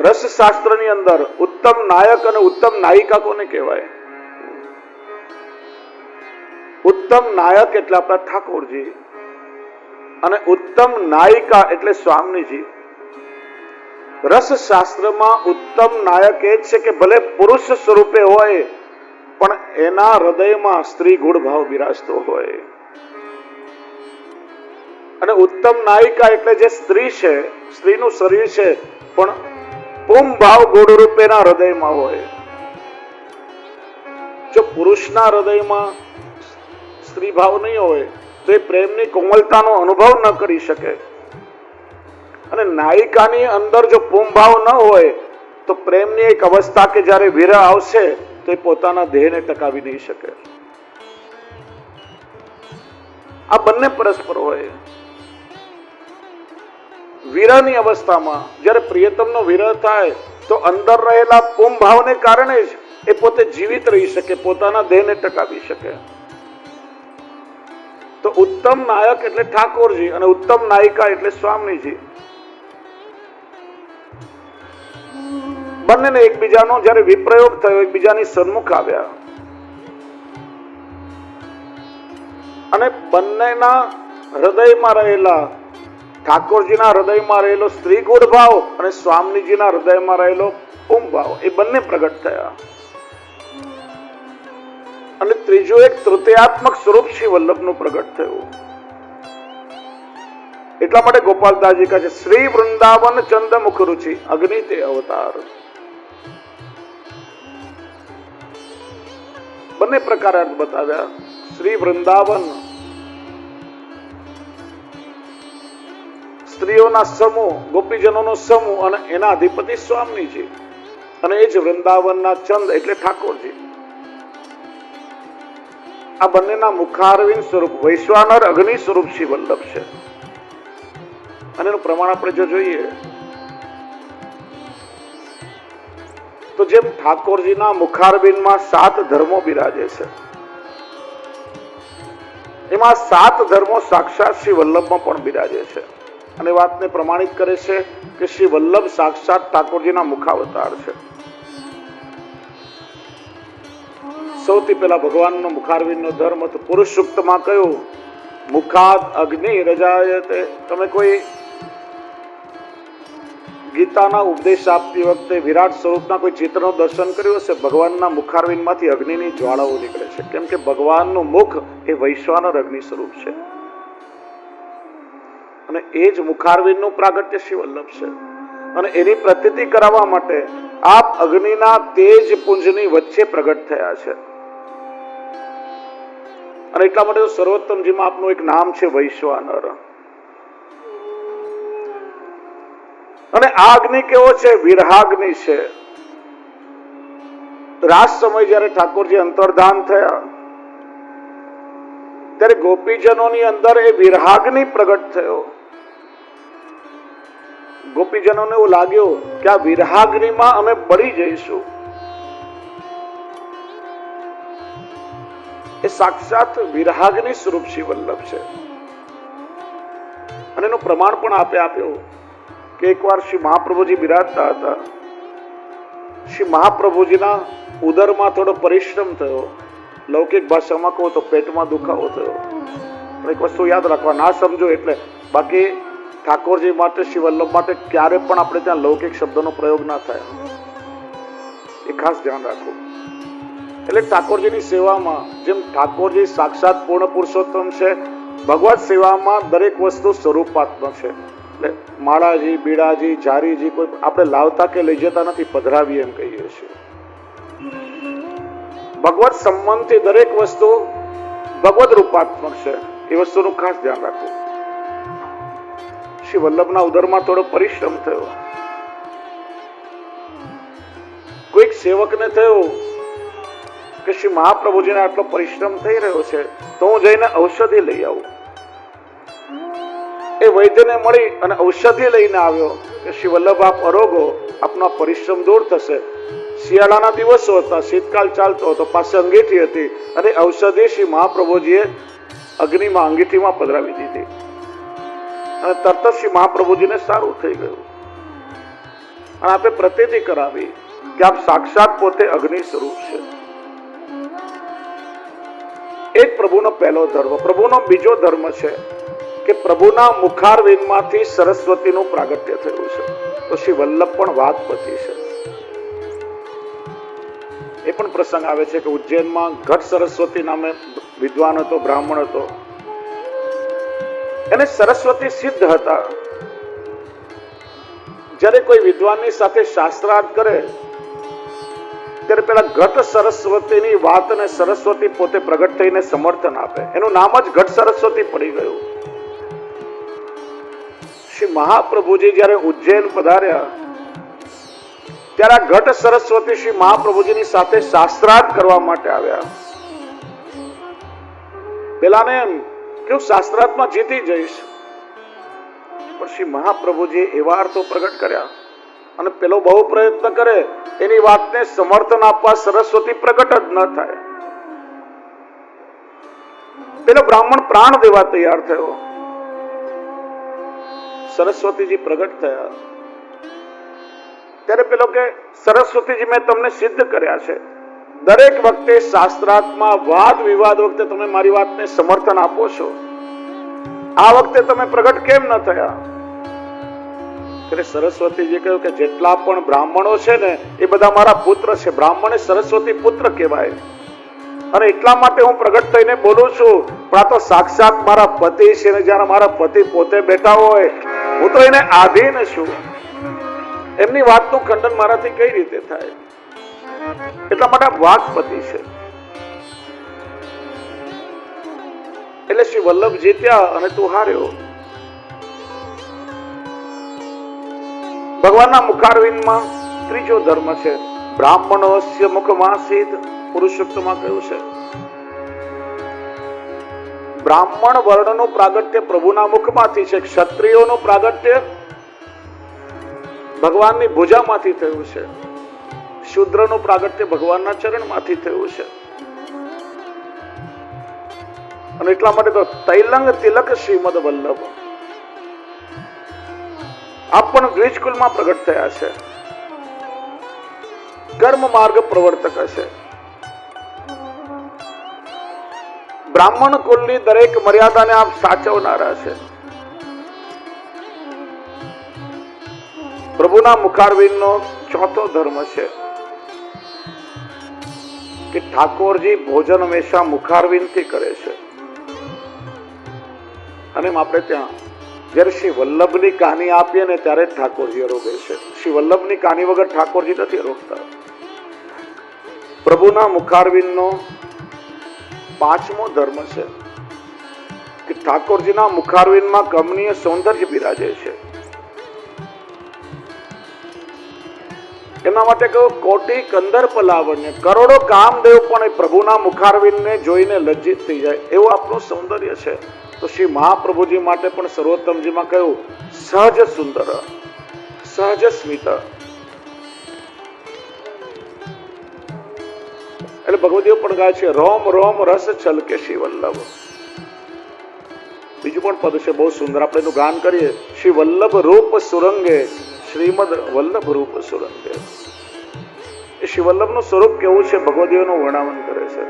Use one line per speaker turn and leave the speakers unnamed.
રસ શાસ્ત્રની અંદર ઉત્તમ નાયક અને ઉત્તમ નાયિકા કોને કહેવાય? ઉત્તમ નાયક એટલે આપણા ઠાકોરજી અને ઉત્તમ નાયિકા એટલે સ્વામીજી. રસ શાસ્ત્રમાં ઉત્તમ નાયક એ છે કે ભલે પુરુષ સ્વરૂપે હોય પણ એના હૃદયમાં સ્ત્રી ગુણ ભાવ બિરાજતો હોય. અને ઉત્તમ નાયિકા એટલે જે સ્ત્રી છે, સ્ત્રીનું શરીર છે પણ પુમ ભાવ ગુણ રૂપેના હૃદયમાં હોય. જો પુરુષના હૃદયમાં સ્ત્રી ભાવ નહીં હોય તો એ પ્રેમની કોમલતાનો અનુભવ ન કરી શકે. અને નાયિકાની અંદર જો પુમ ભાવ ન હોય તો પ્રેમની એક અવસ્થા કે જ્યારે વિરહ આવશે તો એ પોતાના દેહને ટકાવી નહીં શકે. આ બંને પરસ્પર હોય. વિરહની અવસ્થામાં જ્યારે પ્રિયતમનો વિરહ થાય તો અંદર રહેલા પુમ ભાવને કારણે જ એ પોતે જીવિત રહી શકે, પોતાના દેહને ટકાવી શકે. તો ઉત્તમ નાયક એટલે ઠાકોરજી અને ઉત્તમ નાયિકા એટલે સ્વામીજી. બંનેને એકબીજાનો જ્યારે વિપ્રયોગ થયો, એકબીજાની સન્મુખ આવ્યા અને બંનેના હૃદયમાં રહેલા, ઠાકોરજીના હૃદયમાં રહેલો સ્ત્રી ગુણ ભાવ અને સ્વામીજીના હૃદયમાં રહેલો પુમ ભાવ એ બંને પ્રગટ થયા. અને ત્રીજું એક તૃતીયાત્મક સ્વરૂપ શ્રી વલ્લભનું પ્રગટ થયું. એટલા માટે ગોપાલદાસજી કહે છે શ્રી વૃંદાવન ચંદ મુખ રુચિ અગ્નિ તે અવતાર. બંને પ્રકારે અર્થ બતાવ્યા. શ્રી વૃંદાવન સ્ત્રીઓના સમૂહ, ગોપીજનોનો સમૂહ અને એના અધિપતિ સ્વામીજી, અને એ જ વૃંદાવનના ચંદ એટલે ઠાકોરજી. આ બંનેના મુખારવિંદ સ્વરૂપ વૈશ્વાનર અગ્નિ સ્વરૂપ શ્રી વલ્લભ છે. અને એનું પ્રમાણ આપણે જો જોઈએ તો જેમ ઠાકોરજીના મુખારવિંદમાં 7 ધર્મો બિરાજે છે, એમાં 7 ધર્મો સાક્ષાત શ્રી વલ્લભમાં પણ બિરાજે છે. અને વાતને પ્રમાણિત કરે છે કે શ્રી વલ્લભ સાક્ષાત ઠાકોરજીના મુખાવતાર છે. સૌથી પહેલા ભગવાનનો મુખારવિંદનો ધર્મ તો પુરુષ સૂક્તમાં કહ્યું મુખાદ અગ્નિ રજાયતે. તમે કોઈ ગીતાના ઉપદેશ આપતી વખતે વિરાટ સ્વરૂપના કોઈ ચિત્રનું દર્શન કર્યું હશે, ભગવાનના મુખારવિંદમાંથી અગ્નિની જ્વાળાઓ નીકળે છે. કેમ કે ભગવાનનું મુખ એ વૈશ્વાનર અગ્નિ સ્વરૂપ છે અને એ જ મુખારવિંદનું પ્રાગટ્ય શ્રી વલ્લભ છે. અને એની પ્રતીતિ કરાવવા માટે આપ અગ્નિના તેજ પુંજની વચ્ચે પ્રગટ થયા છે. અને એટલા માટે સર્વોત્તમજીમાં આપનું એક નામ છે વૈશ્વાનર. અને આ અગ્નિ કેવો છે? વિરહાગ્નિ છે. રાસ સમય જયારે ઠાકોરજી અંતર્ધાન થયા ત્યારે ગોપીજનોની અંદર એ વિરહાગ્નિ પ્રગટ થયો. ગોપીજનોને એવું લાગ્યું કે આ વિરહાગ્નિમાં અમે બળી જઈશું. એ સાક્ષાત વિરહાગ્નિ સ્વરૂપ શ્રી વલ્લભ છે. અને એનું પ્રમાણ પણ આપે આપ્યું કે એકવાર શ્રી મહાપ્રભુજી બિરાજતા હતા. શ્રી મહાપ્રભુજીના ઉદરમાં થોડો પરિશ્રમ થયો. લૌકિક ભાષામાં કહું તો પેટમાં દુખાવો થયો. પણ એક વસ્તુ યાદ રાખવા, ના સમજો એટલે, બાકી ઠાકોરજી માટે, શ્રી વલ્લભ માટે ક્યારે પણ આપણે ત્યાં લૌકિક શબ્દનો પ્રયોગ ના થાય, એ ખાસ ધ્યાન રાખવું. એટલે ઠાકોરજીની સેવામાં જેમ ઠાકોરજી સાક્ષાત પૂર્ણ પુરુષોત્તમ છે, ભગવત સેવામાં દરેક વસ્તુ સ્વરૂપાત્મક છે. એટલે માળાજી, બીડાજી, જારીજી કોઈ આપણે લાવતા કે લઈ જતા નથી, પધરાવી એમ કહીએ છીએ. ભગવત સંબંધથી દરેક વસ્તુ ભગવત રૂપાત્મક છે. એ વસ્તુનું ખાસ ધ્યાન રાખવું. શ્રી વલ્લભના ઉદરમાં થોડો પરિશ્રમ થયો. કોઈક સેવકને થયું કે શ્રી મહાપ્રભુજીને આટલો પરિશ્રમ થઈ રહ્યો છે તો હું જઈને ઔષધિ લઈ આવું. એ વૈદ્યને મળી અને ઔષધિ લઈને આવ્યો કે શ્રી વલ્લભ આપ અરોગો, આપનો પરિશ્રમ દૂર થશે. શિયાળાના દિવસો હતા, શીતકાળ ચાલતો હતો, પાસે અંગીઠી હતી અને ઔષધિ શ્રી મહાપ્રભુજીએ અગ્નિમાં અંગીઠીમાં પધરાવી દીધી અને તરત શ્રી મહાપ્રભુજીને સારું થઈ ગયું. અને આપે પ્રતીતિ કરાવી કે આપ સાક્ષાત પોતે અગ્નિ સ્વરૂપ છે. એક પ્રભુનો પહેલો ધર્મ. પ્રભુનો બીજો ધર્મ છે કે પ્રભુના મુખારવિંદમાંથી સરસ્વતીનું પ્રાગટ્ય થયું છે. તો શ્રી વલ્લભ પણ વાઘપતિ છે. એ પણ પ્રસંગ આવે છે કે ઉજ્જૈનમાં ઘટ સરસ્વતી નામે વિદ્વાન હતો, બ્રાહ્મણ હતો. એને સરસ્વતી સિદ્ધ હતા. જ્યારે કોઈ વિદ્વાનની સાથે શાસ્ત્રાર્થ કરે ત્યારે પેલા ઘટ સરસ્વતીની વાતને સરસ્વતી પોતે પ્રગટ થઈને સમર્થન આપે. એનું નામ જ ઘટ સરસ્વતી પડી ગયું. શ્રી મહાપ્રભુજી જ્યારે ઉજ્જૈન પધાર્યા ત્યારે આ ઘટ સરસ્વતી શ્રી મહાપ્રભુજીની સાથે શાસ્ત્રાર્થ કરવા માટે આવ્યા. પેલાને એમ કે હું શાસ્ત્રાર્થમાં જીતી જઈશ, પણ શ્રી મહાપ્રભુજીએ એવા અર્થો પ્રગટ કર્યા અને પેલો બહુ પ્રયત્ન કરે એની વાતને સમર્થન આપવા સરસ્વતી પ્રગટ જ ન થાય. પેલો બ્રાહ્મણ પ્રાણ દેવા તૈયાર થયો. સરસ્વતીજી પ્રગટ થયા ત્યારે પેલો કે સરસ્વતીજી મેં તમને સિદ્ધ કર્યા છે. દરેક વખતે શાસ્ત્રાર્થમાં વાદ વિવાદ વખતે તમે મારી વાતને સમર્થન આપો છો, આ વખતે તમે પ્રગટ કેમ ન થયા? ત્યારે સરસ્વતીજી કહ્યું કે જેટલા પણ બ્રાહ્મણો છે ને એ બધા મારા પુત્ર છે. બ્રાહ્મણ એ સરસ્વતી પુત્ર કહેવાય અને એટલા માટે હું પ્રગટ થઈને બોલું છું. પણ આ તો સાક્ષાત મારા પતિ છે ને જ્યારે મારા પતિ પોતે બેઠા હોય હું તો એને આધીન છું. એમની વાતનું ખંડન મારાથી કઈ રીતે થાય? એટલા માટે વાઘપતિ છે. એટલે શ્રી વલ્લભ જીત્યા અને તું હાર્યો. ભગવાનના મુખારવિંદમાં ત્રીજો ધર્મ છે બ્રાહ્મણોસ્ય મુખમાસીદ. પુરુષોત્તમમાં કહ્યું છે બ્રાહ્મણ વર્ણનું પ્રાગટ્ય પ્રભુના મુખમાંથી છે. ક્ષત્રિયોનું પ્રાગટ્ય ભગવાનની ભુજામાંથી થયું છે. શૂદ્રનું પ્રાગટ્ય ભગવાનના ચરણમાંથી થયું છે. અને એટલા માટે તો તૈલંગ તિલક શ્રીમદ વલ્લભ આપ પણ દ્વિજકુલમાં પ્રગટ થયા છે. કર્મ માર્ગ પ્રવર્તક છે. બ્રાહ્મણ કુલની દરેક મર્યાદાને આપ સાચવનારા છે. પ્રભુના મુખારવિંદનો ચોથો ધર્મ છે કે ઠાકોરજી ભોજન હંમેશા મુખારવિંદથી કરે છે. અને આપણે ત્યાં જયારે શ્રી વલ્લભની કહાની આપીએ ને ત્યારે ઠાકોરજી રોકે છે. શ્રી વલ્લભની કહાની વગર ઠાકોરજી નથી રોકતા. પ્રભુના મુખારવિંદનો પાંચમો ધર્મ છે કે ઠાકોરજીના મુખારવિંદમાં કમનીય સૌંદર્ય બિરાજે છે. એના માટે કહ્યું કોટી કંદર્પ લાવણ્ય. કરોડો કામદેવ પણ એ પ્રભુના મુખારવિંદને જોઈને લજ્જિત થઈ જાય એવું આપણું સૌંદર્ય છે. તો શ્રી મહાપ્રભુજી માટે પણ સર્વોત્તમજીમાં કહ્યું સહજ સુંદર, સહજ સ્મિત. એટલે ભગવદીઓ પણ ગાય છે રોમ રોમ રસ છલકે શ્રી વલ્લભ. બીજું પણ પદ છે બહુ સુંદર, આપણે એનું ગાન કરીએ. શ્રી વલ્લભ રૂપ સુરંગે, શ્રીમદ વલ્લભ રૂપ સુરંગે. એ શ્રી વલ્લભનું સ્વરૂપ કેવું છે ભગવદીઓનું વર્ણન કરે છે.